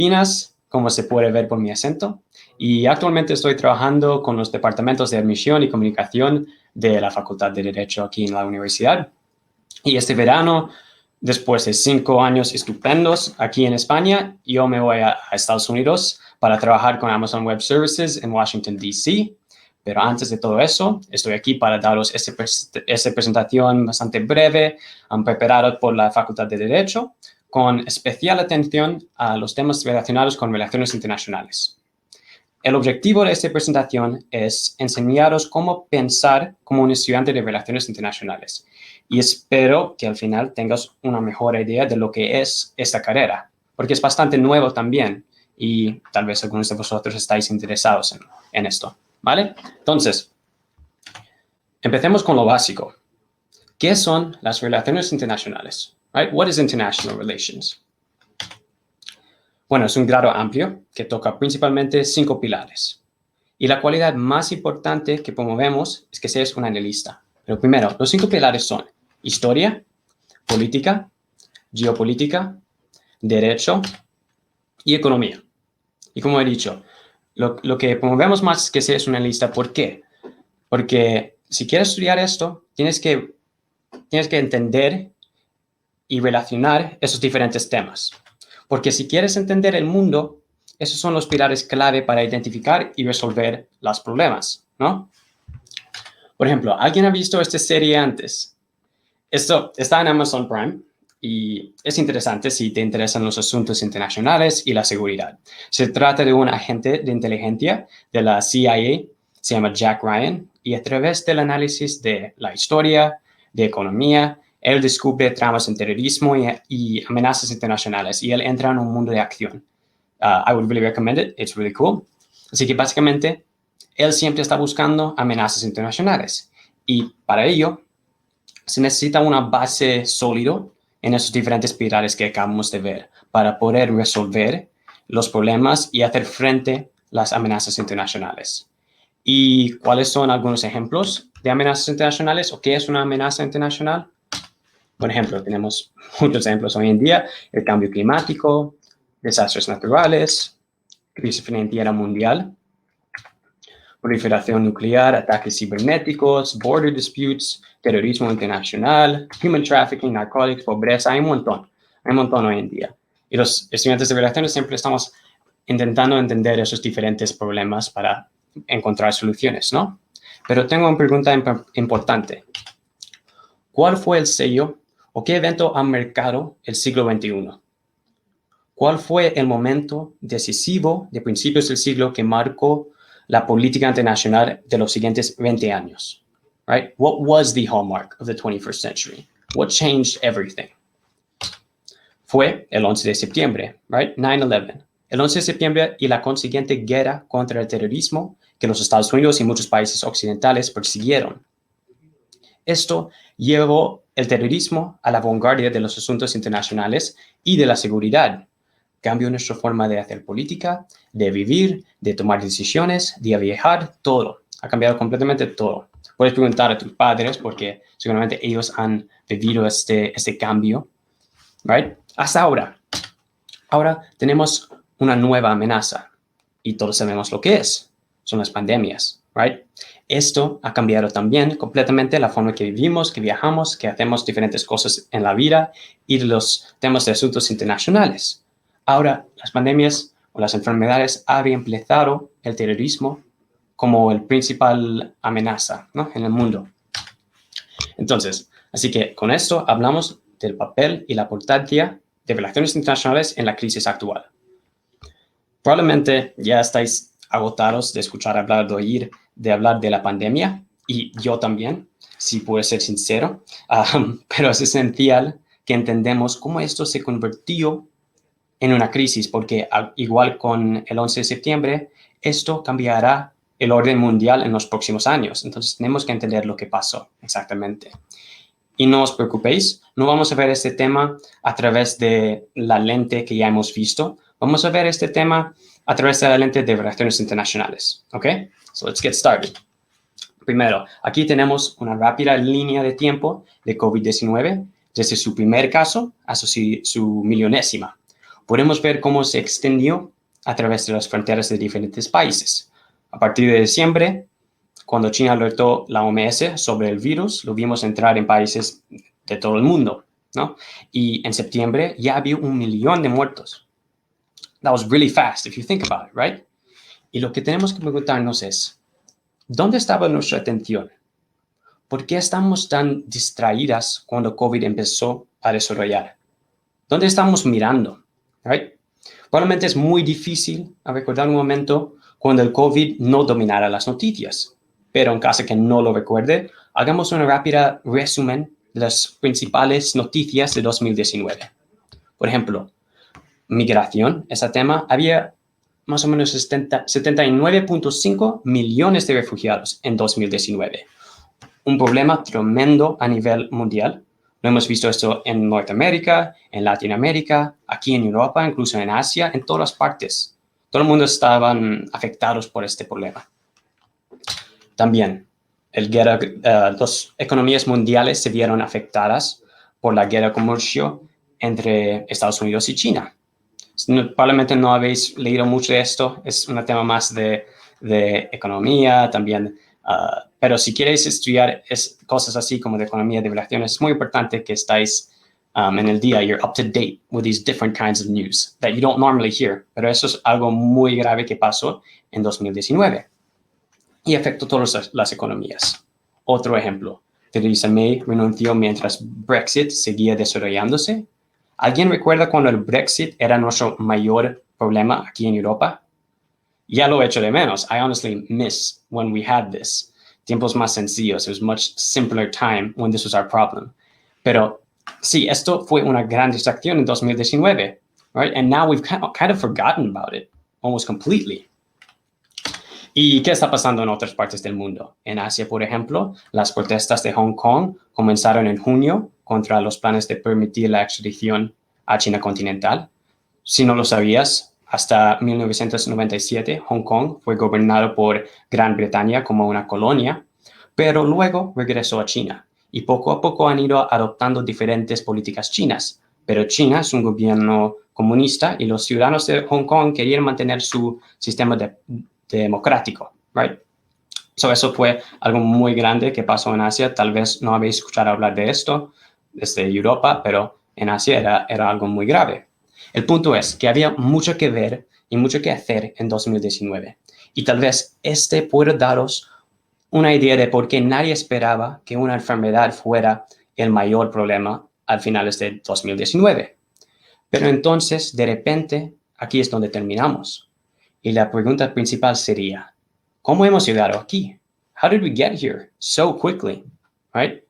Filipinas, como se puede ver por mi acento, y actualmente estoy trabajando con los departamentos de admisión y comunicación de la Facultad de Derecho aquí en la universidad. Y este verano, después de 5 años estupendos aquí en España, yo me voy a Estados Unidos para trabajar con Amazon Web Services en Washington, D.C. Pero antes de todo eso, estoy aquí para daros esta presentación bastante breve, preparada por la Facultad de Derecho, con especial atención a los temas relacionados con relaciones internacionales. El objetivo de esta presentación es enseñaros cómo pensar como un estudiante de relaciones internacionales. Y espero que al final tengas una mejor idea de lo que es esta carrera, porque es bastante nuevo también y tal vez algunos de vosotros estáis interesados en esto, ¿vale? Entonces, empecemos con lo básico. ¿Qué son las relaciones internacionales? Right? What is international relations? Bueno, es un grado amplio que toca principalmente 5 pilares. Y la cualidad más importante que promovemos es que seas un analista. Pero primero, los 5 pilares son historia, política, geopolítica, derecho y economía. Y como he dicho, lo que promovemos más es que seas un analista. ¿Por qué? Porque si quieres estudiar esto, tienes que entender y relacionar esos diferentes temas. Porque si quieres entender el mundo, esos son los pilares clave para identificar y resolver los problemas, ¿no? Por ejemplo, ¿alguien ha visto esta serie antes? Esto está en Amazon Prime y es interesante si te interesan los asuntos internacionales y la seguridad. Se trata de un agente de inteligencia de la CIA, se llama Jack Ryan, y a través del análisis de la historia, de economía, él descubre tramas en terrorismo y amenazas internacionales, y él entra en un mundo de acción. I would really recommend it. It's really cool. Así que básicamente, él siempre está buscando amenazas internacionales. Y para ello, se necesita una base sólida en esos diferentes pilares que acabamos de ver para poder resolver los problemas y hacer frente a las amenazas internacionales. ¿Y cuáles son algunos ejemplos de amenazas internacionales o qué es una amenaza internacional? Por ejemplo, tenemos muchos ejemplos hoy en día: el cambio climático, desastres naturales, crisis financiera mundial, proliferación nuclear, ataques cibernéticos, border disputes, terrorismo internacional, human trafficking, narcotics, pobreza. Hay un montón hoy en día. Y los estudiantes de relaciones siempre estamos intentando entender esos diferentes problemas para encontrar soluciones, ¿no? Pero tengo una pregunta importante. ¿Cuál fue el sello o qué evento ha marcado el siglo XXI? ¿Cuál fue el momento decisivo de principios del siglo que marcó la política internacional de los siguientes 20 años? Right? What was the hallmark of the 21st century? What changed everything? Fue el 11 de septiembre, right? 9/11. El 11 de septiembre y la consiguiente guerra contra el terrorismo que los Estados Unidos y muchos países occidentales persiguieron. Esto llevó el terrorismo a la vanguardia de los asuntos internacionales y de la seguridad. Cambió nuestra forma de hacer política, de vivir, de tomar decisiones, de viajar, todo. Ha cambiado completamente todo. Puedes preguntar a tus padres porque seguramente ellos han vivido este cambio, right? Hasta ahora. Ahora tenemos una nueva amenaza y todos sabemos lo que es. Son las pandemias, right? Esto ha cambiado también completamente la forma que vivimos, que viajamos, que hacemos diferentes cosas en la vida y los temas de asuntos internacionales. Ahora, las pandemias o las enfermedades han reemplazado el terrorismo como el principal amenaza, ¿no?, en el mundo. Entonces, así que con esto hablamos del papel y la importancia de relaciones internacionales en la crisis actual. Probablemente ya estáis agotados de escuchar hablar, de hablar de la pandemia, y yo también, si puedo ser sincero, pero es esencial que entendamos cómo esto se convirtió en una crisis, porque igual con el 11 de septiembre, esto cambiará el orden mundial en los próximos años. Entonces tenemos que entender lo que pasó exactamente. Y no os preocupéis, no vamos a ver este tema a través de la lente que ya hemos visto. Vamos a ver este tema a través de la lente de relaciones internacionales. ¿Ok? So let's get started. Primero, aquí tenemos una rápida línea de tiempo de COVID-19 desde su primer caso hasta su millonésima. podemos ver cómo se extendió a través de las fronteras de diferentes países. A partir de diciembre, cuando China alertó la OMS sobre el virus, lo vimos entrar en países de todo el mundo, ¿no? Y en septiembre ya había 1 millón de muertos. That was really fast, if you think about it, right? Y lo que tenemos que preguntarnos es, ¿dónde estaba nuestra atención? ¿Por qué estamos tan distraídas cuando COVID empezó a desarrollar? ¿Dónde estamos mirando? Right? Probablemente es muy difícil recordar un momento cuando el COVID no dominara las noticias. Pero en caso que no lo recuerde, hagamos una rápida resumen de las principales noticias de 2019. Por ejemplo, migración, ese tema, había más o menos 79.5 millones de refugiados en 2019. Un problema tremendo a nivel mundial. Lo hemos visto esto en Norteamérica, en Latinoamérica, aquí en Europa, incluso en Asia, en todas partes. Todo el mundo estaban afectados por este problema. También, las economías mundiales se vieron afectadas por la guerra comercial entre Estados Unidos y China. Probablemente no habéis leído mucho de esto, es un tema más de economía también, pero si queréis estudiar cosas así como de economía de relaciones, es muy importante que estáis en el día, you're up to date with these different kinds of news that you don't normally hear, pero eso es algo muy grave que pasó en 2019 y afectó todas las economías. Otro ejemplo, Theresa May renunció mientras Brexit seguía desarrollándose. ¿Alguien recuerda cuando el Brexit era nuestro mayor problema aquí en Europa? Ya lo echo de menos. I honestly miss when we had this. Tiempos más sencillos. It was much simpler time when this was our problem. Pero sí, esto fue una gran distracción en 2019, right? And now we've kind of forgotten about it almost completely. ¿Y qué está pasando en otras partes del mundo? En Asia, por ejemplo, las protestas de Hong Kong comenzaron en junio contra los planes de permitir la extradición a China continental. Si no lo sabías, hasta 1997 Hong Kong fue gobernado por Gran Bretaña como una colonia, pero luego regresó a China y poco a poco han ido adoptando diferentes políticas chinas. Pero China es un gobierno comunista y los ciudadanos de Hong Kong querían mantener su sistema democrático, right? So eso fue algo muy grande que pasó en Asia. Tal vez no habéis escuchado hablar de esto desde Europa, pero en Asia era algo muy grave. El punto es que había mucho que ver y mucho que hacer en 2019. Y tal vez pueda daros una idea de por qué nadie esperaba que una enfermedad fuera el mayor problema al finales de 2019. Pero entonces, de repente, aquí es donde terminamos. Y la pregunta principal sería, ¿cómo hemos llegado aquí? How did we get here so quickly? Right?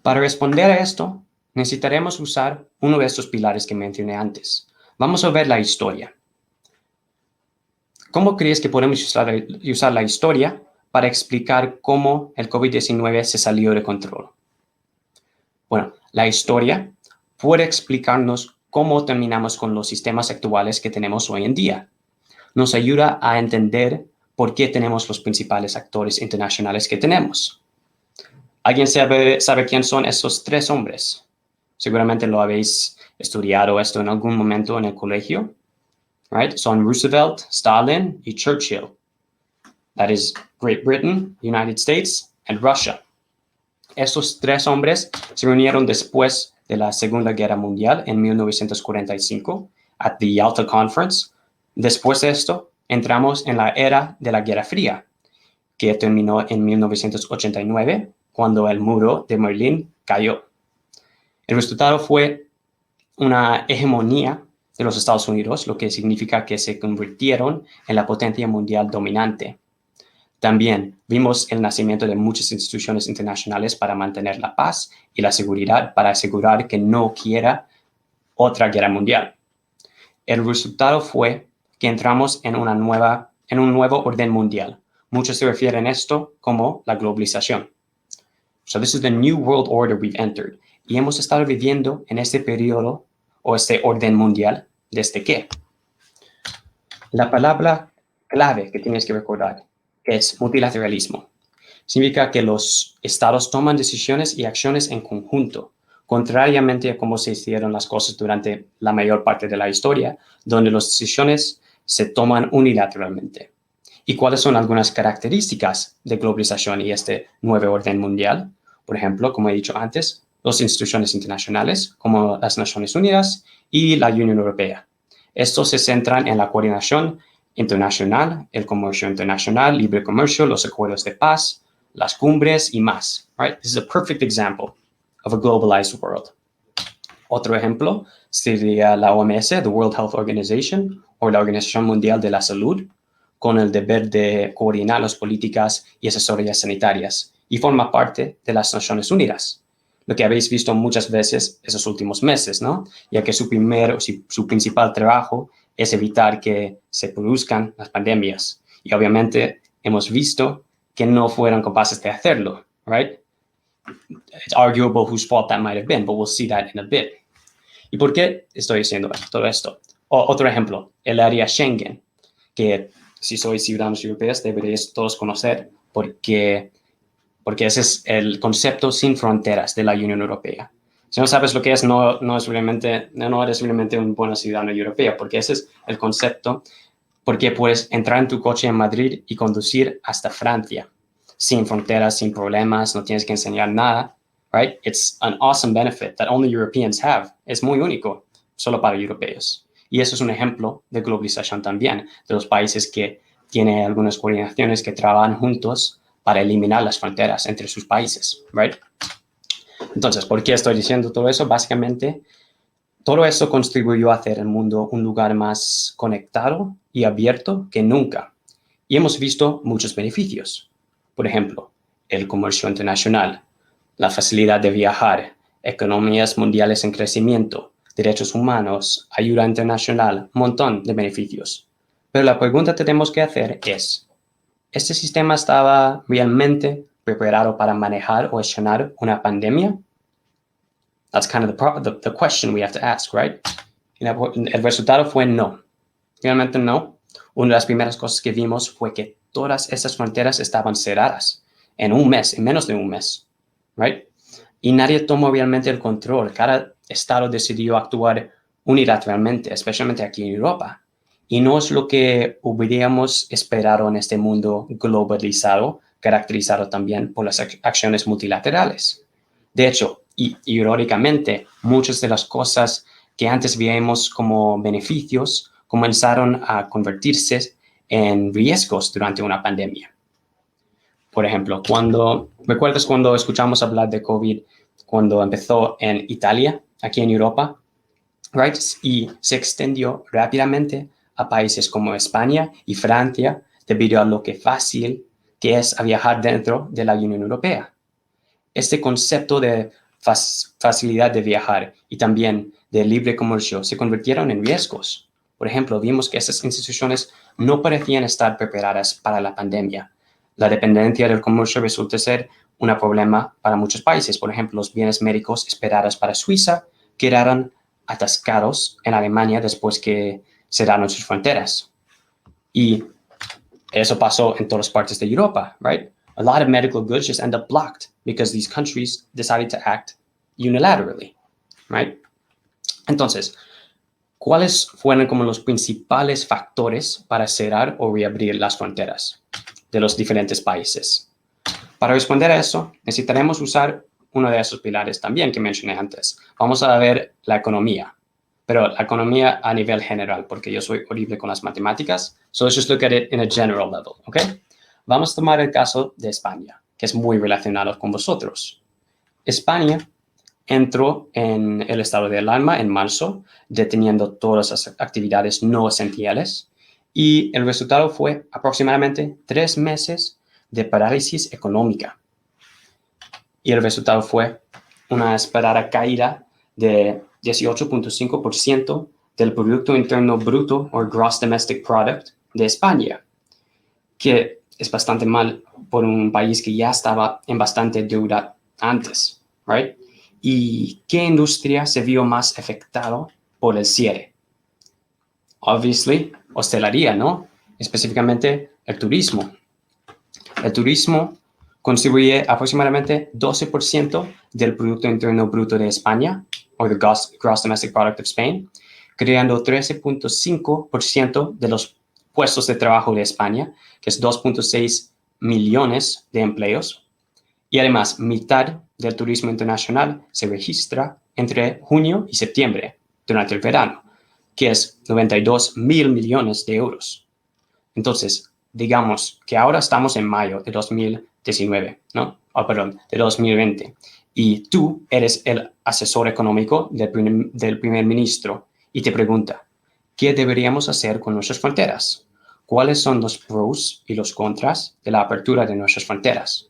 Para responder a esto, necesitaremos usar uno de estos pilares que mencioné antes. Vamos a ver la historia. ¿Cómo crees que podemos usar la historia para explicar cómo el COVID-19 se salió de control? Bueno, la historia puede explicarnos cómo terminamos con los sistemas actuales que tenemos hoy en día. Nos ayuda a entender por qué tenemos los principales actores internacionales que tenemos. ¿Alguien sabe quién son esos tres hombres? Seguramente lo habéis estudiado esto en algún momento en el colegio. Right? Son Roosevelt, Stalin y Churchill. That is Great Britain, United States, and Russia. Estos tres hombres se reunieron después de la Segunda Guerra Mundial en 1945 at the Yalta Conference. Después de esto, entramos en la era de la Guerra Fría, que terminó en 1989, cuando el muro de Berlín cayó. El resultado fue una hegemonía de los Estados Unidos, lo que significa que se convirtieron en la potencia mundial dominante. También vimos el nacimiento de muchas instituciones internacionales para mantener la paz y la seguridad, para asegurar que no quiera otra guerra mundial. El resultado fue que entramos en un nuevo orden mundial. Muchos se refieren a esto como la globalización. So this is the new world order we've entered. Y hemos estado viviendo en este periodo o este orden mundial desde que. La palabra clave que tienes que recordar es multilateralismo. Significa que los estados toman decisiones y acciones en conjunto, contrariamente a cómo se hicieron las cosas durante la mayor parte de la historia, donde las decisiones se toman unilateralmente. ¿Y cuáles son algunas características de globalización y este nuevo orden mundial? Por ejemplo, como he dicho antes, las instituciones internacionales, como las Naciones Unidas y la Unión Europea. Estos se centran en la coordinación internacional, el comercio internacional, libre comercio, los acuerdos de paz, las cumbres y más. Right? This is a perfect example of a globalized world. Otro ejemplo sería la OMS, the World Health Organization, o la Organización Mundial de la Salud, con el deber de coordinar las políticas y asesorías sanitarias y forma parte de las Naciones Unidas. Lo que habéis visto muchas veces esos últimos meses, ¿no? Ya que su principal trabajo es evitar que se produzcan las pandemias. Y obviamente hemos visto que no fueron capaces de hacerlo, right? It's arguable whose fault that might have been, but we'll see that in a bit. ¿Y por qué estoy diciendo todo esto? Otro ejemplo, el área Schengen, que si sois ciudadanos europeos deberéis todos conocer porque ese es el concepto sin fronteras de la Unión Europea. Si no sabes lo que es, no eres realmente un buen ciudadano europeo, porque ese es el concepto, porque puedes entrar en tu coche en Madrid y conducir hasta Francia, sin fronteras, sin problemas, no tienes que enseñar nada, right? It's an awesome benefit that only Europeans have. Es muy único, solo para europeos. Y eso es un ejemplo de globalización también, de los países que tienen algunas coordinaciones que trabajan juntos para eliminar las fronteras entre sus países, right? Entonces, ¿por qué estoy diciendo todo eso? Básicamente, todo eso contribuyó a hacer el mundo un lugar más conectado y abierto que nunca. Y hemos visto muchos beneficios. Por ejemplo, el comercio internacional, la facilidad de viajar, economías mundiales en crecimiento, derechos humanos, ayuda internacional, un montón de beneficios. Pero la pregunta que tenemos que hacer es, ¿este sistema estaba realmente preparado para manejar o gestionar una pandemia? That's kind of the question we have to ask, right? El resultado fue no. Realmente no. Una de las primeras cosas que vimos fue que todas esas fronteras estaban cerradas en un mes, en menos de un mes, right? Y nadie tomó realmente el control. Cada estado decidió actuar unilateralmente, especialmente aquí en Europa. Y no es lo que hubiéramos esperado en este mundo globalizado, caracterizado también por las acciones multilaterales. De hecho, y irónicamente, muchas de las cosas que antes veíamos como beneficios comenzaron a convertirse en riesgos durante una pandemia. Por ejemplo, ¿recuerdas cuando escuchamos hablar de COVID cuando empezó en Italia, aquí en Europa? Right? Y se extendió rápidamente a países como España y Francia debido a lo que fácil que es a viajar dentro de la Unión Europea. Este concepto de facilidad de viajar y también de libre comercio se convirtieron en riesgos. Por ejemplo, vimos que estas instituciones no parecían estar preparadas para la pandemia. La dependencia del comercio resulta ser un problema para muchos países. Por ejemplo, los bienes médicos esperados para Suiza quedaron atascados en Alemania después que cerraron sus fronteras. Y eso pasó en todas partes de Europa, right? A lot of medical goods just end up blocked because these countries decided to act unilaterally, right? Entonces, ¿cuáles fueron como los principales factores para cerrar o reabrir las fronteras de los diferentes países? Para responder a eso, necesitaremos usar uno de esos pilares también que mencioné antes. Vamos a ver la economía, pero la economía a nivel general, porque yo soy horrible con las matemáticas. So let's just look at it in a general level, ¿ok? Vamos a tomar el caso de España, que es muy relacionado con vosotros. España entró en el estado de alarma en marzo, deteniendo todas las actividades no esenciales, y el resultado fue aproximadamente 3 meses de parálisis económica. Y el resultado fue una esperada caída de 18.5% del Producto Interno Bruto o Gross Domestic Product de España, que es bastante mal por un país que ya estaba en bastante deuda antes, right? ¿Y qué industria se vio más afectado por el cierre? Obviously, hostelería, ¿no? Específicamente el turismo. El turismo contribuye aproximadamente 12% del Producto Interno Bruto de España, o the Gross Domestic Product of Spain, creando 13.5% de los puestos de trabajo de España, que es 2.6 millones de empleos. Y además, mitad del turismo internacional se registra entre junio y septiembre, durante el verano, que es 92.000 millones de euros. Entonces, digamos que ahora estamos en mayo de 2019, ¿no? De 2020. Y tú eres el asesor económico del primer ministro y te pregunta, ¿qué deberíamos hacer con nuestras fronteras? ¿Cuáles son los pros y los contras de la apertura de nuestras fronteras?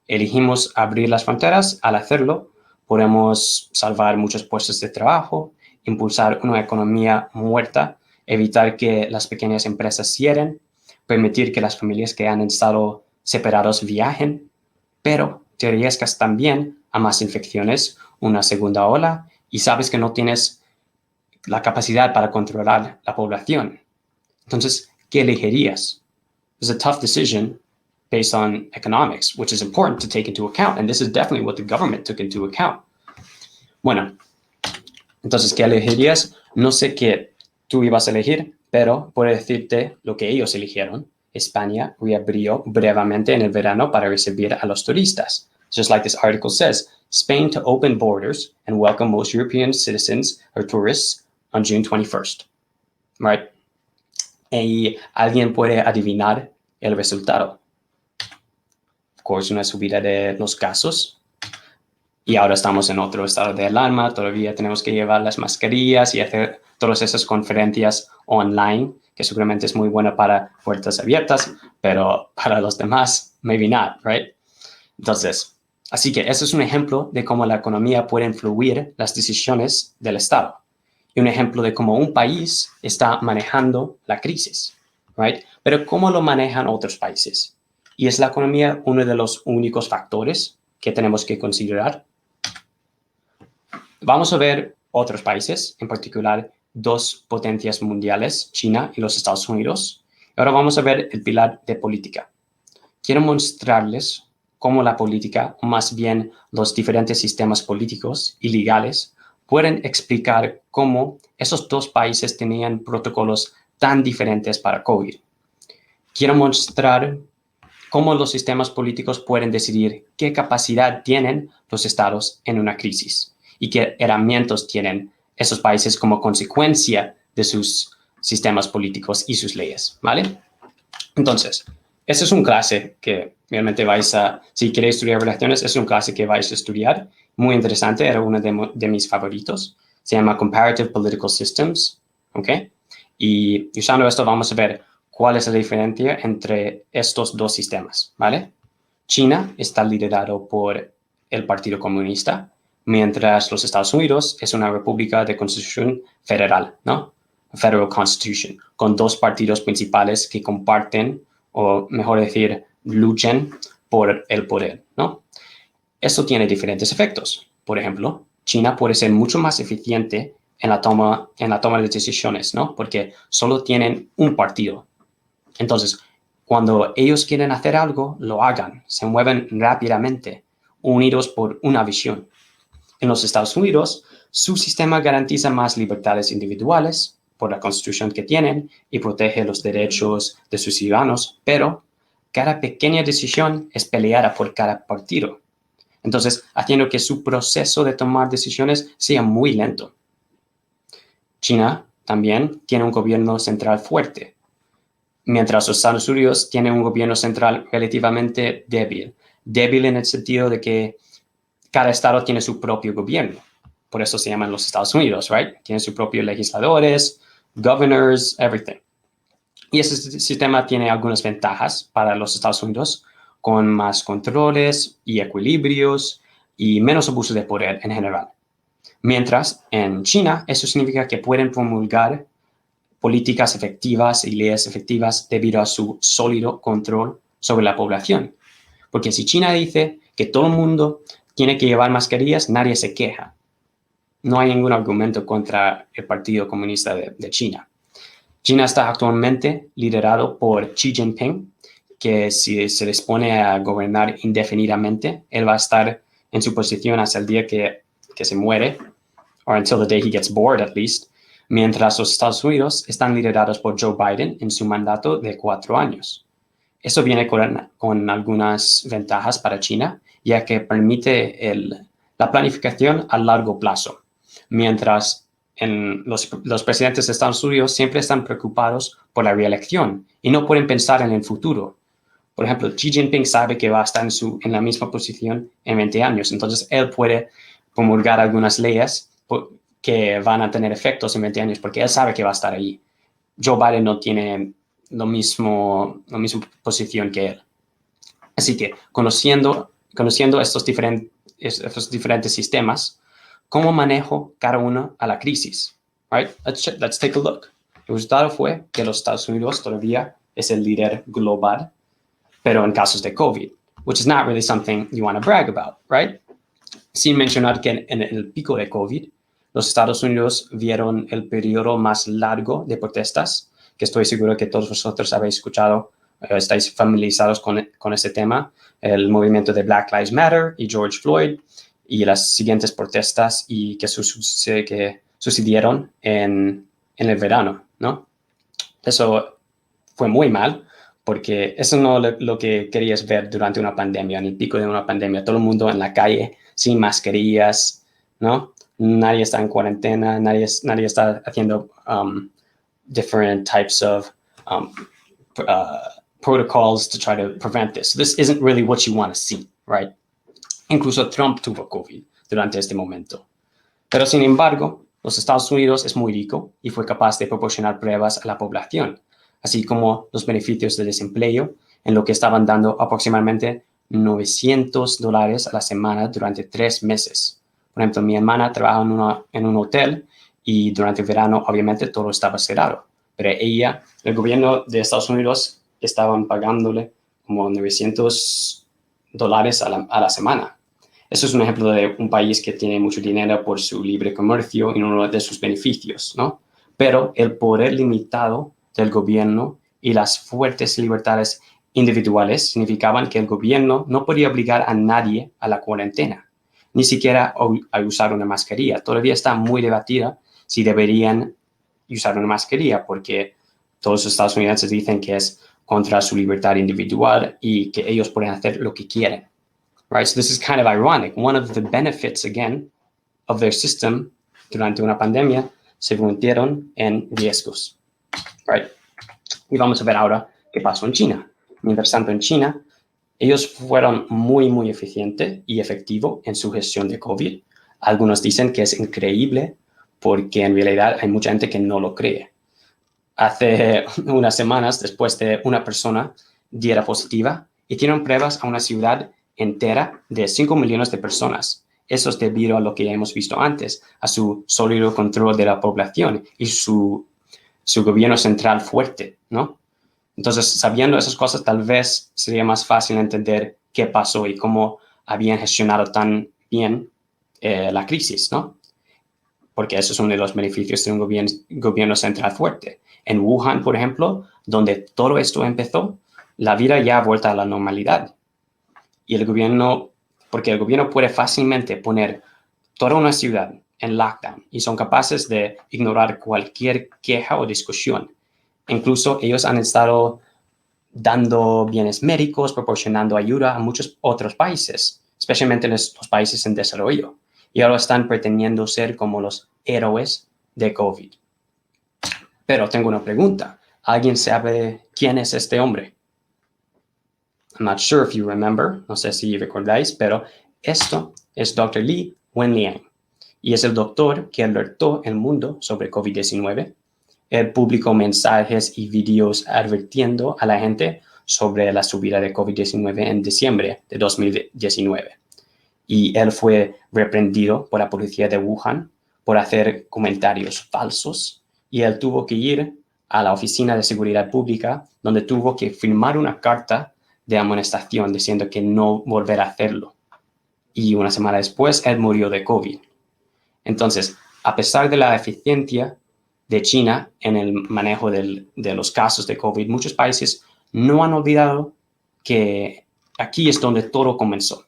Elegimos abrir las fronteras. Al hacerlo, podemos salvar muchos puestos de trabajo, impulsar una economía muerta, evitar que las pequeñas empresas cierren, permitir que las familias que han estado separados viajen, pero te arriesgas también a más infecciones, una segunda ola, y sabes que no tienes la capacidad para controlar la población. Entonces, ¿qué elegirías? It's a tough decision based on economics, which is important to take into account, and this is definitely what the government took into account. Bueno, entonces, ¿qué elegirías? No sé qué tú ibas a elegir, pero puedo decirte lo que ellos eligieron. España reabrió brevemente en el verano para recibir a los turistas. Just like this article says, Spain to open borders and welcome most European citizens or tourists on June 21st. Right? Y alguien puede adivinar el resultado. Of course, una subida de los casos. Y ahora estamos en otro estado de alarma. Todavía tenemos que llevar las mascarillas y hacer todas esas conferencias online, que seguramente es muy buena para puertas abiertas, pero para los demás, maybe not, right? Entonces, así que ese es un ejemplo de cómo la economía puede influir las decisiones del Estado. Y un ejemplo de cómo un país está manejando la crisis, right? Pero ¿cómo lo manejan otros países? ¿Y es la economía uno de los únicos factores que tenemos que considerar? Vamos a ver otros países, en particular dos potencias mundiales, China y los Estados Unidos. Ahora vamos a ver el pilar de política. Quiero mostrarles cómo la política, o más bien los diferentes sistemas políticos y legales, pueden explicar cómo esos dos países tenían protocolos tan diferentes para COVID. Quiero mostrar cómo los sistemas políticos pueden decidir qué capacidad tienen los estados en una crisis y qué herramientas tienen esos países como consecuencia de sus sistemas políticos y sus leyes, ¿vale? Entonces, esta es una clase que realmente si queréis estudiar relaciones, es una clase que vais a estudiar. Muy interesante, era uno de mis favoritos. Se llama Comparative Political Systems, ¿ok? Y usando esto vamos a ver cuál es la diferencia entre estos dos sistemas, ¿vale? China está liderado por el Partido Comunista, mientras los Estados Unidos es una república de constitución federal, ¿no? Federal Constitution, con dos partidos principales que comparten, o mejor decir, luchan por el poder, ¿no? Esto tiene diferentes efectos. Por ejemplo, China puede ser mucho más eficiente en la toma de decisiones, ¿no? Porque solo tienen un partido. Entonces, cuando ellos quieren hacer algo, lo hagan, se mueven rápidamente, unidos por una visión. En los Estados Unidos, su sistema garantiza más libertades individuales por la constitución que tienen y protege los derechos de sus ciudadanos, pero cada pequeña decisión es peleada por cada partido. Entonces, haciendo que su proceso de tomar decisiones sea muy lento. China también tiene un gobierno central fuerte, mientras los Estados Unidos tienen un gobierno central relativamente débil. Débil en el sentido de que cada estado tiene su propio gobierno. Por eso se llaman los Estados Unidos, right? Tienen sus propios legisladores, governors, everything. Y ese sistema tiene algunas ventajas para los Estados Unidos, con más controles y equilibrios y menos abuso de poder en general. Mientras en China, eso significa que pueden promulgar políticas efectivas y leyes efectivas debido a su sólido control sobre la población. Porque si China dice que todo el mundo tiene que llevar mascarillas, nadie se queja. No hay ningún argumento contra el Partido Comunista de China. China está actualmente liderado por Xi Jinping, que si se dispone a gobernar indefinidamente, él va a estar en su posición hasta el día que se muere, or until the day he gets bored at least, mientras los Estados Unidos están liderados por Joe Biden en su mandato de 4 años. Eso viene con algunas ventajas para China, ya que permite la planificación a largo plazo, mientras los presidentes de Estados Unidos siempre están preocupados por la reelección y no pueden pensar en el futuro. Por ejemplo, Xi Jinping sabe que va a estar en la misma posición en 20 años, entonces él puede promulgar algunas leyes que van a tener efectos en 20 años porque él sabe que va a estar ahí. Joe Biden no tiene la misma posición que él. Así que conociendo estos diferentes sistemas, ¿cómo manejo cada uno a la crisis? Right? Let's take a look. El resultado fue que los Estados Unidos todavía es el líder global, pero en casos de COVID, which is not really something you want to brag about, right? Sin mencionar que en el pico de COVID, los Estados Unidos vieron el periodo más largo de protestas, que estoy seguro que todos vosotros habéis escuchado, estáis familiarizados con este tema, el movimiento de Black Lives Matter y George Floyd, y las siguientes protestas que sucedieron en el verano, ¿no? Eso fue muy mal, porque eso no es lo que querías ver durante una pandemia, en el pico de una pandemia, todo el mundo en la calle, sin mascarillas, ¿no? Nadie está en cuarentena, nadie está haciendo different types of protocols to try to prevent this. So this isn't really what you want to see, right? Incluso Trump tuvo COVID durante este momento. Pero sin embargo, los Estados Unidos es muy rico y fue capaz de proporcionar pruebas a la población, así como los beneficios de desempleo, en lo que estaban dando aproximadamente $900 a la semana durante 3 meses. Por ejemplo, mi hermana trabaja en un hotel y durante el verano obviamente todo estaba cerrado, pero el gobierno de Estados Unidos estaban pagándole como $900 a la semana. Eso es un ejemplo de un país que tiene mucho dinero por su libre comercio y uno de sus beneficios, ¿no? Pero el poder limitado del gobierno y las fuertes libertades individuales significaban que el gobierno no podía obligar a nadie a la cuarentena, ni siquiera a usar una mascarilla. Todavía está muy debatida si deberían usar una mascarilla, porque todos los estadounidenses dicen que es contra su libertad individual y que ellos pueden hacer lo que quieren. Right? So this is kind of ironic. One of the benefits, again, of their system durante una pandemia se convirtieron en riesgos. Right? Y vamos a ver ahora qué pasó en China. Mientras tanto, en China, ellos fueron muy, muy eficientes y efectivos en su gestión de COVID. Algunos dicen que es increíble porque en realidad hay mucha gente que no lo cree. Hace unas semanas, después de una persona diera positiva, hicieron pruebas a una ciudad entera de 5 millones de personas. Eso es debido a lo que ya hemos visto antes, a su sólido control de la población y su gobierno central fuerte, ¿no? Entonces, sabiendo esas cosas, tal vez sería más fácil entender qué pasó y cómo habían gestionado tan bien la crisis, ¿no? Porque eso es uno de los beneficios de un gobierno central fuerte. En Wuhan, por ejemplo, donde todo esto empezó, la vida ya ha vuelto a la normalidad. Y porque el gobierno puede fácilmente poner toda una ciudad en lockdown y son capaces de ignorar cualquier queja o discusión. Incluso ellos han estado dando bienes médicos, proporcionando ayuda a muchos otros países, especialmente los países en desarrollo. Y ahora están pretendiendo ser como los héroes de COVID. Pero tengo una pregunta. ¿Alguien sabe quién es este hombre? I'm not sure if you remember, no sé si recordáis, pero esto es Dr. Li Wenliang y es el doctor que alertó el mundo sobre COVID-19. Él publicó mensajes y videos advirtiendo a la gente sobre la subida de COVID-19 en diciembre de 2019. Y él fue reprendido por la policía de Wuhan por hacer comentarios falsos y él tuvo que ir a la Oficina de Seguridad Pública donde tuvo que firmar una carta de amonestación diciendo que no volverá a hacerlo. Y una semana después, él murió de COVID. Entonces, a pesar de la eficiencia de China en el manejo de los casos de COVID, muchos países no han olvidado que aquí es donde todo comenzó.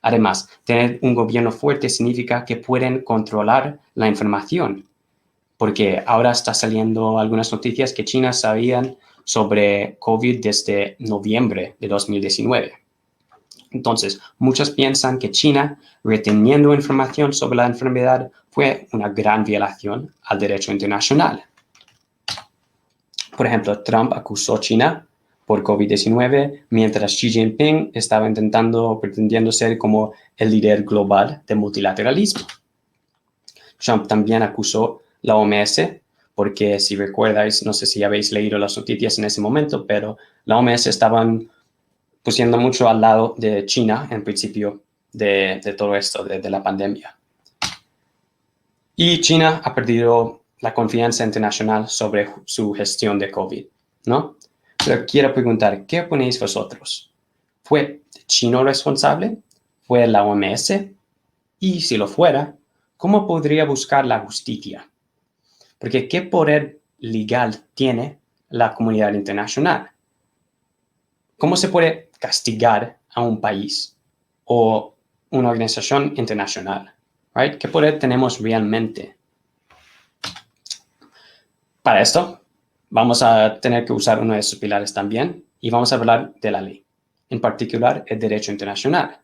Además, tener un gobierno fuerte significa que pueden controlar la información, porque ahora está saliendo algunas noticias que China sabían sobre COVID desde noviembre de 2019. Entonces, muchos piensan que China, reteniendo información sobre la enfermedad, fue una gran violación al derecho internacional. Por ejemplo, Trump acusó a China por COVID-19, mientras Xi Jinping estaba pretendiendo ser como el líder global del multilateralismo. Trump también acusó la OMS, porque si recuerdáis, no sé si habéis leído las noticias en ese momento, pero la OMS estaban pusiendo mucho al lado de China en principio de todo esto, de la pandemia. Y China ha perdido la confianza internacional sobre su gestión de COVID, ¿no? Pero quiero preguntar, ¿qué opináis vosotros? ¿Fue China responsable? ¿Fue la OMS? Y si lo fuera, ¿cómo podría buscar la justicia? Porque ¿qué poder legal tiene la comunidad internacional? ¿Cómo se puede castigar a un país o una organización internacional? Right? ¿Qué poder tenemos realmente? Para esto, vamos a tener que usar uno de esos pilares también y vamos a hablar de la ley, en particular el derecho internacional.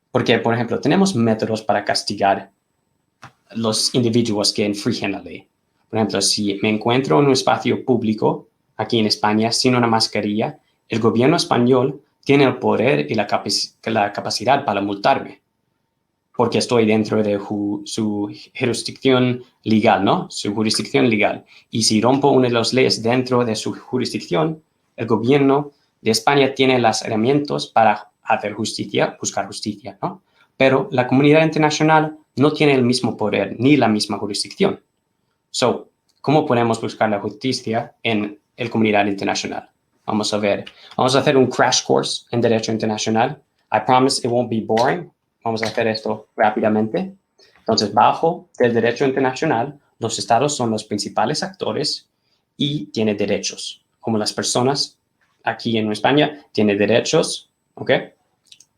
Porque, por ejemplo, tenemos métodos para castigar a los individuos que infringen la ley. Por ejemplo, si me encuentro en un espacio público aquí en España sin una mascarilla, el gobierno español tiene el poder y la capacidad para multarme, porque estoy dentro de su jurisdicción legal, ¿no? Su jurisdicción legal. Y si rompo una de las leyes dentro de su jurisdicción, el gobierno de España tiene las herramientas para hacer justicia, buscar justicia, ¿no? Pero la comunidad internacional no tiene el mismo poder ni la misma jurisdicción. So, ¿cómo podemos buscar la justicia en la comunidad internacional? Vamos a ver. Vamos a hacer un crash course en Derecho Internacional. I promise it won't be boring. Vamos a hacer esto rápidamente. Entonces, bajo el Derecho Internacional, los estados son los principales actores y tienen derechos. Como las personas aquí en España tienen derechos, ¿ok?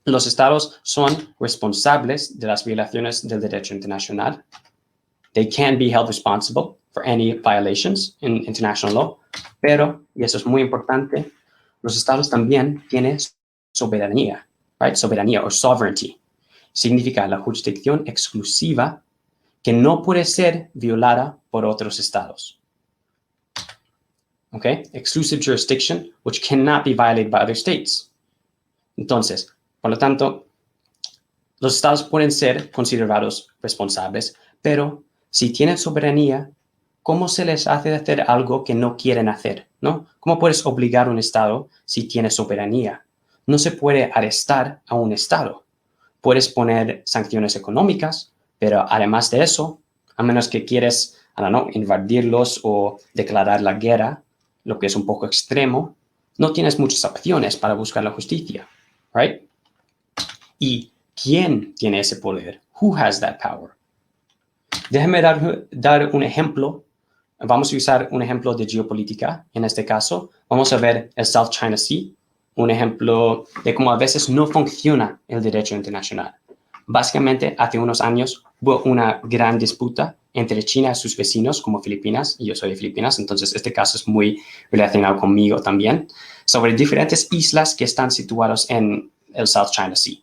Los estados son responsables de las violaciones del derecho internacional. They can be held responsible for any violations in international law, pero, y eso es muy importante, los estados también tienen soberanía, right? Soberanía o sovereignty. Significa la jurisdicción exclusiva que no puede ser violada por otros estados. Okay? Exclusive jurisdiction, which cannot be violated by other states. Entonces, por lo tanto, los estados pueden ser considerados responsables, pero si tienen soberanía, ¿cómo se les hace hacer algo que no quieren hacer? ¿No? ¿Cómo puedes obligar a un estado si tiene soberanía? No se puede arrestar a un estado. Puedes poner sanciones económicas, pero además de eso, a menos que quieres, invadirlos o declarar la guerra, lo que es un poco extremo, no tienes muchas opciones para buscar la justicia, right? ¿Y quién tiene ese poder? Who has that power? Déjame dar un ejemplo. Vamos a usar un ejemplo de geopolítica. En este caso, vamos a ver el South China Sea, un ejemplo de cómo a veces no funciona el derecho internacional. Básicamente, hace unos años hubo una gran disputa entre China y sus vecinos, como Filipinas, y yo soy de Filipinas, entonces este caso es muy relacionado conmigo también, sobre diferentes islas que están situadas en el South China Sea.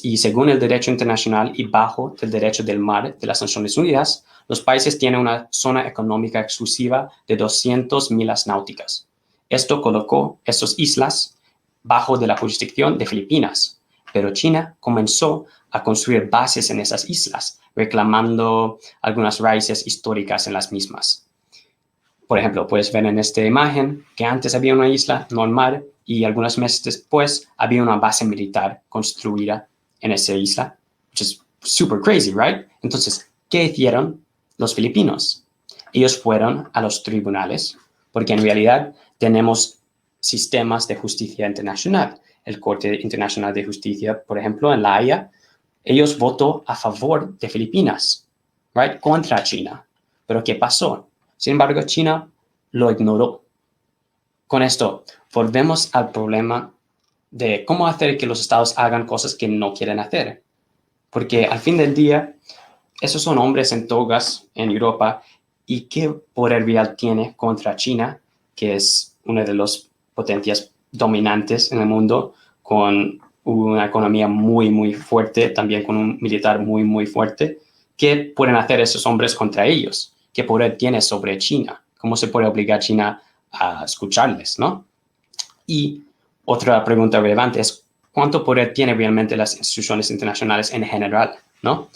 Y según el derecho internacional y bajo el derecho del mar de las Naciones Unidas, los países tienen una zona económica exclusiva de 200 millas náuticas. Esto colocó estas islas bajo de la jurisdicción de Filipinas, pero China comenzó a construir bases en esas islas, reclamando algunas raíces históricas en las mismas. Por ejemplo, puedes ver en esta imagen que antes había una isla normal y algunos meses después había una base militar construida en esa isla, which is super crazy, right? Entonces, ¿qué hicieron los filipinos? Ellos fueron a los tribunales, porque en realidad tenemos sistemas de justicia internacional. El Corte Internacional de Justicia, por ejemplo, en La Haya, ellos votó a favor de Filipinas, right? Contra China. Pero ¿qué pasó? Sin embargo, China lo ignoró. Con esto, volvemos al problema de cómo hacer que los estados hagan cosas que no quieren hacer. Porque al fin del día, esos son hombres en togas en Europa. ¿Y qué poder real tiene contra China, que es una de las potencias dominantes en el mundo, con una economía muy, muy fuerte, también con un militar muy, muy fuerte? ¿Qué pueden hacer esos hombres contra ellos? ¿Qué poder tiene sobre China? ¿Cómo se puede obligar a China a escucharles, no? Y otra pregunta relevante es, ¿cuánto poder tienen realmente las instituciones internacionales en general, no?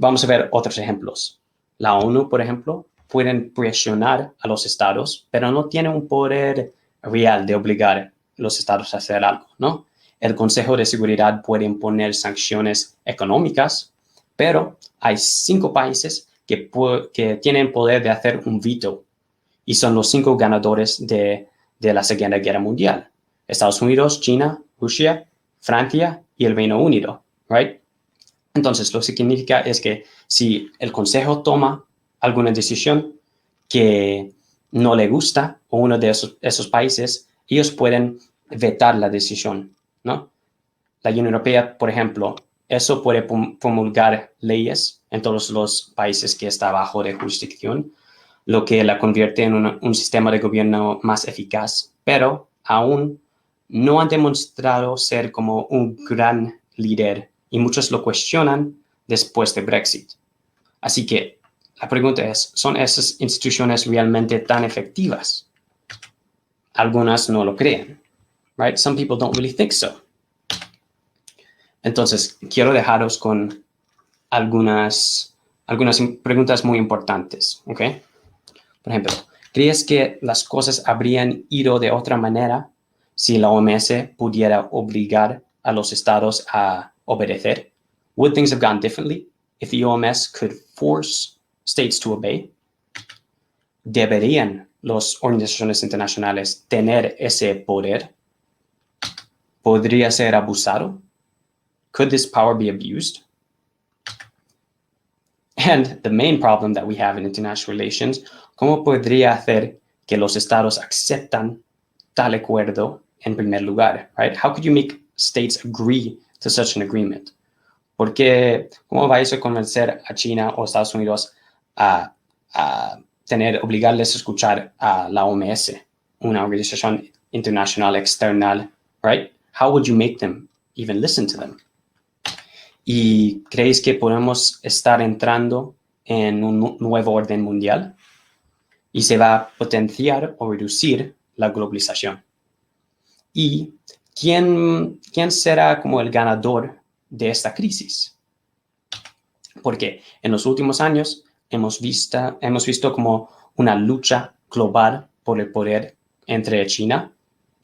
Vamos a ver otros ejemplos. La ONU, por ejemplo, pueden presionar a los estados, pero no tienen un poder real de obligar a los estados a hacer algo, ¿no? El Consejo de Seguridad puede imponer sanciones económicas, pero hay 5 países que tienen poder de hacer un veto y son los 5 ganadores de la Segunda Guerra Mundial. Estados Unidos, China, Rusia, Francia y el Reino Unido, right? Entonces, lo que significa es que si el Consejo toma alguna decisión que no le gusta a uno de esos países, ellos pueden vetar la decisión, ¿no? La Unión Europea, por ejemplo, eso puede promulgar leyes en todos los países que está bajo de jurisdicción, lo que la convierte en un sistema de gobierno más eficaz, pero aún no han demostrado ser como un gran líder y muchos lo cuestionan después de Brexit. Así que la pregunta es, ¿son esas instituciones realmente tan efectivas? Algunas no lo creen, right? Some people don't really think so. Entonces, quiero dejaros con algunas preguntas muy importantes, ¿ok? Por ejemplo, ¿crees que las cosas habrían ido de otra manera si la OMS pudiera obligar a los estados a obedecer? Would things have gone differently if the OMS could force states to obey? ¿Deberían las organizaciones internacionales tener ese poder? ¿Podría ser abusado? Could this power be abused? And the main problem that we have in international relations, ¿cómo podría hacer que los estados aceptan tal acuerdo en primer lugar? Right? How could you make states agree to such an agreement? Porque, ¿cómo vais a convencer a China o Estados Unidos a obligarles a escuchar a la OMS, una organización internacional externa, right? How would you make them even listen to them? ¿Y creéis que podemos estar entrando en un nuevo orden mundial? ¿Y se va a potenciar o reducir la globalización? ¿Y quién será como el ganador de esta crisis? Porque en los últimos años hemos visto como una lucha global por el poder entre China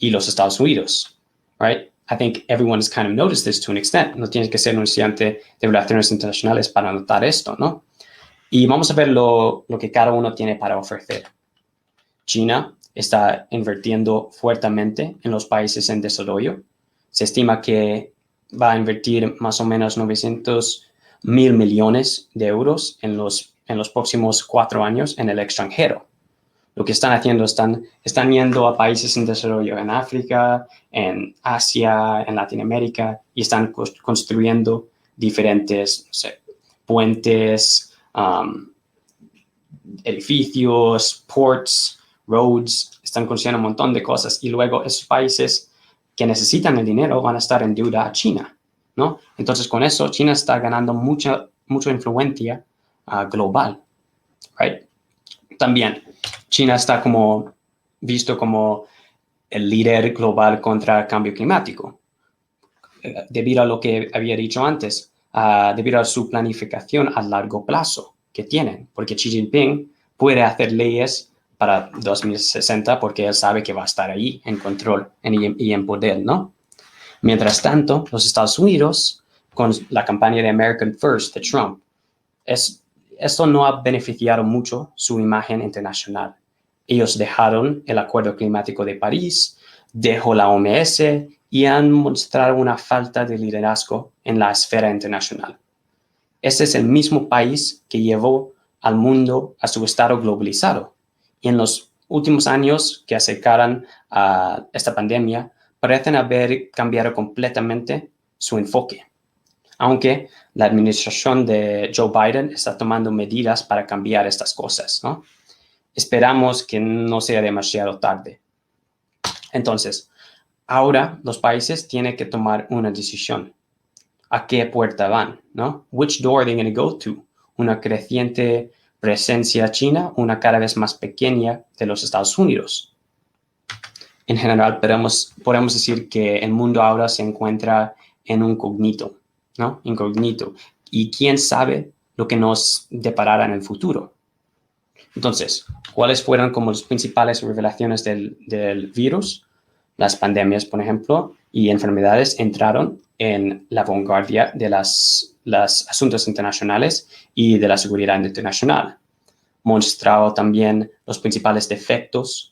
y los Estados Unidos, right? I think everyone has kind of noticed this to an extent. No tienes que ser un estudiante de relaciones internacionales para notar esto, ¿no? Y vamos a ver lo que cada uno tiene para ofrecer. China está invirtiendo fuertemente en los países en desarrollo. Se estima que va a invertir más o menos 900.000 millones de euros en los próximos 4 años en el extranjero. Lo que están haciendo, están yendo a países en desarrollo en África, en Asia, en Latinoamérica, y están construyendo diferentes, no sé, puentes, edificios, ports, roads, están construyendo un montón de cosas. Y luego esos países que necesitan el dinero van a estar en deuda a China, ¿no? Entonces, con eso, China está ganando mucha influencia global, right? También, China está como visto como el líder global contra el cambio climático. Debido a lo que había dicho antes, debido a su planificación a largo plazo que tienen, porque Xi Jinping puede hacer leyes para 2060 porque él sabe que va a estar ahí en control y en poder, ¿no? Mientras tanto, los Estados Unidos, con la campaña de American First de Trump, esto no ha beneficiado mucho su imagen internacional. Ellos dejaron el Acuerdo Climático de París, dejó la OMS y han mostrado una falta de liderazgo en la esfera internacional. Este es el mismo país que llevó al mundo a su estado globalizado. Y en los últimos años que acercaron a esta pandemia, parecen haber cambiado completamente su enfoque, aunque la administración de Joe Biden está tomando medidas para cambiar estas cosas, ¿no? Esperamos que no sea demasiado tarde. Entonces, ahora los países tienen que tomar una decisión. ¿A qué puerta van, no? Which door are they going to go to? Una creciente presencia china, una cada vez más pequeña de los Estados Unidos. En general, podemos decir que el mundo ahora se encuentra en un cognito, ¿no? Incógnito. Y quién sabe lo que nos deparará en el futuro. Entonces, ¿cuáles fueron como las principales revelaciones del virus? Las pandemias, por ejemplo, y enfermedades entraron en la vanguardia de los asuntos internacionales y de la seguridad internacional. Mostró también los principales defectos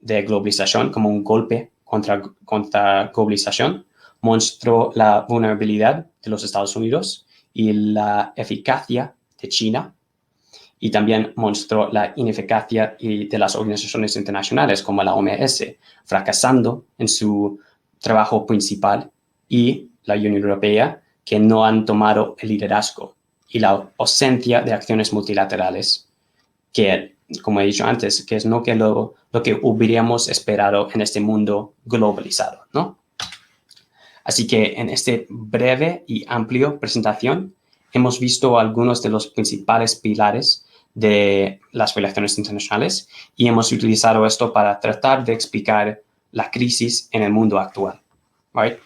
de globalización como un golpe contra globalización. Mostró la vulnerabilidad de los Estados Unidos y la eficacia de China. Y también mostró la ineficacia de las organizaciones internacionales como la OMS, fracasando en su trabajo principal, y la Unión Europea, que no han tomado el liderazgo, y la ausencia de acciones multilaterales, que, como he dicho antes, que es lo que hubiéramos esperado en este mundo globalizado, ¿no? Así que en esta breve y amplia presentación hemos visto algunos de los principales pilares de las relaciones internacionales y hemos utilizado esto para tratar de explicar la crisis en el mundo actual. Right?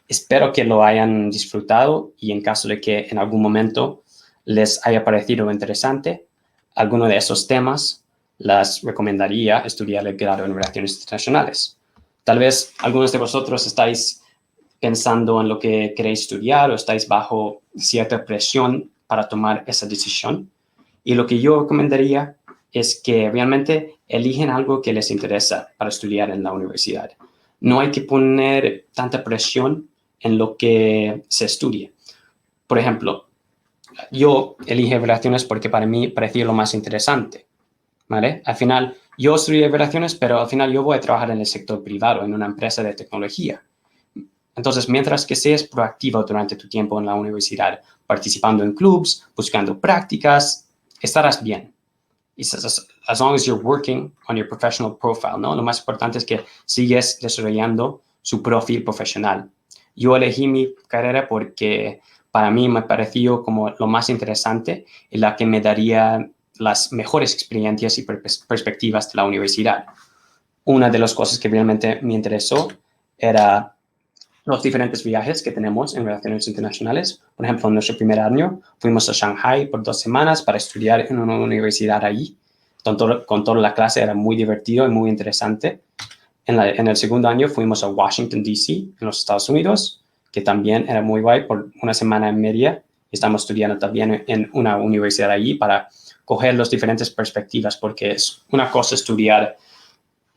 Espero que lo hayan disfrutado, y en caso de que en algún momento les haya parecido interesante alguno de esos temas, les recomendaría estudiar el grado en Relaciones Internacionales. Tal vez algunos de vosotros estáis pensando en lo que queréis estudiar o estáis bajo cierta presión para tomar esa decisión. Y lo que yo recomendaría es que realmente eligen algo que les interesa para estudiar en la universidad. No hay que poner tanta presión en lo que se estudie. Por ejemplo, yo elige relaciones porque para mí parecía lo más interesante, ¿vale? Al final, yo estudié relaciones, pero al final yo voy a trabajar en el sector privado, en una empresa de tecnología. Entonces, mientras que seas proactivo durante tu tiempo en la universidad, participando en clubs, buscando prácticas, estarás bien. As long as you're working on your professional profile, ¿no? Lo más importante es que sigues desarrollando su perfil profesional. Yo elegí mi carrera porque para mí me pareció como lo más interesante y la que me daría las mejores experiencias y perspectivas de la universidad. Una de las cosas que realmente me interesó era los diferentes viajes que tenemos en relaciones internacionales. Por ejemplo, en nuestro primer año fuimos a Shanghai por 2 semanas para estudiar en una universidad allí. Con toda la clase era muy divertido y muy interesante. En el segundo año fuimos a Washington, D.C., en los Estados Unidos, que también era muy guay por 1 semana y media. Estamos estudiando también en una universidad allí para coger las diferentes perspectivas, porque es una cosa estudiar,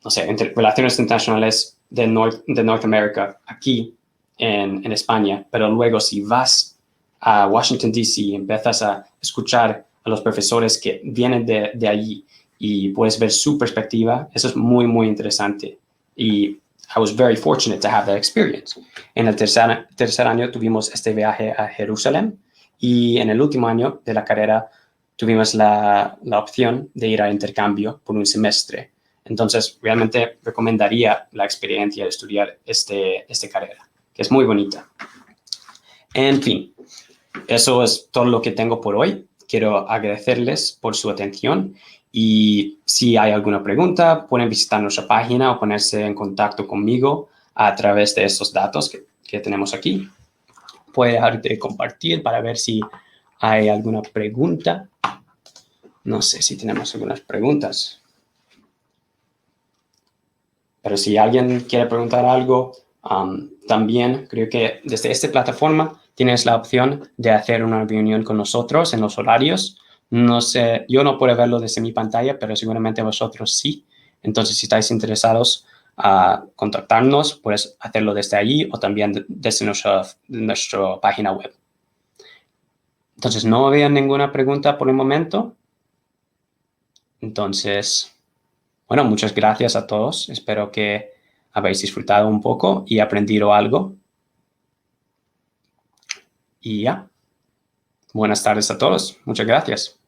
no sé, entre relaciones internacionales de Norteamérica aquí en España, pero luego si vas a Washington, D.C. y empiezas a escuchar a los profesores que vienen de allí y puedes ver su perspectiva, eso es muy, muy interesante. Y I was very fortunate to have that experience. En el tercer año tuvimos este viaje a Jerusalén, y en el último año de la carrera tuvimos la opción de ir a intercambio por 1 semestre. Entonces, realmente recomendaría la experiencia de estudiar esta carrera, que es muy bonita. En fin, eso es todo lo que tengo por hoy. Quiero agradecerles por su atención, y si hay alguna pregunta, pueden visitar nuestra página o ponerse en contacto conmigo a través de estos datos que tenemos aquí. Puedo dejar de compartir para ver si hay alguna pregunta. No sé si tenemos algunas preguntas. Pero si alguien quiere preguntar algo, también creo que desde esta plataforma tienes la opción de hacer una reunión con nosotros en los horarios. No sé, yo no puedo verlo desde mi pantalla, pero seguramente vosotros sí. Entonces, si estáis interesados a contactarnos, puedes hacerlo desde allí o también desde nuestra página web. Entonces, no veo ninguna pregunta por el momento. Entonces, bueno, muchas gracias a todos. Espero que habéis disfrutado un poco y aprendido algo. Y ya. Buenas tardes a todos. Muchas gracias.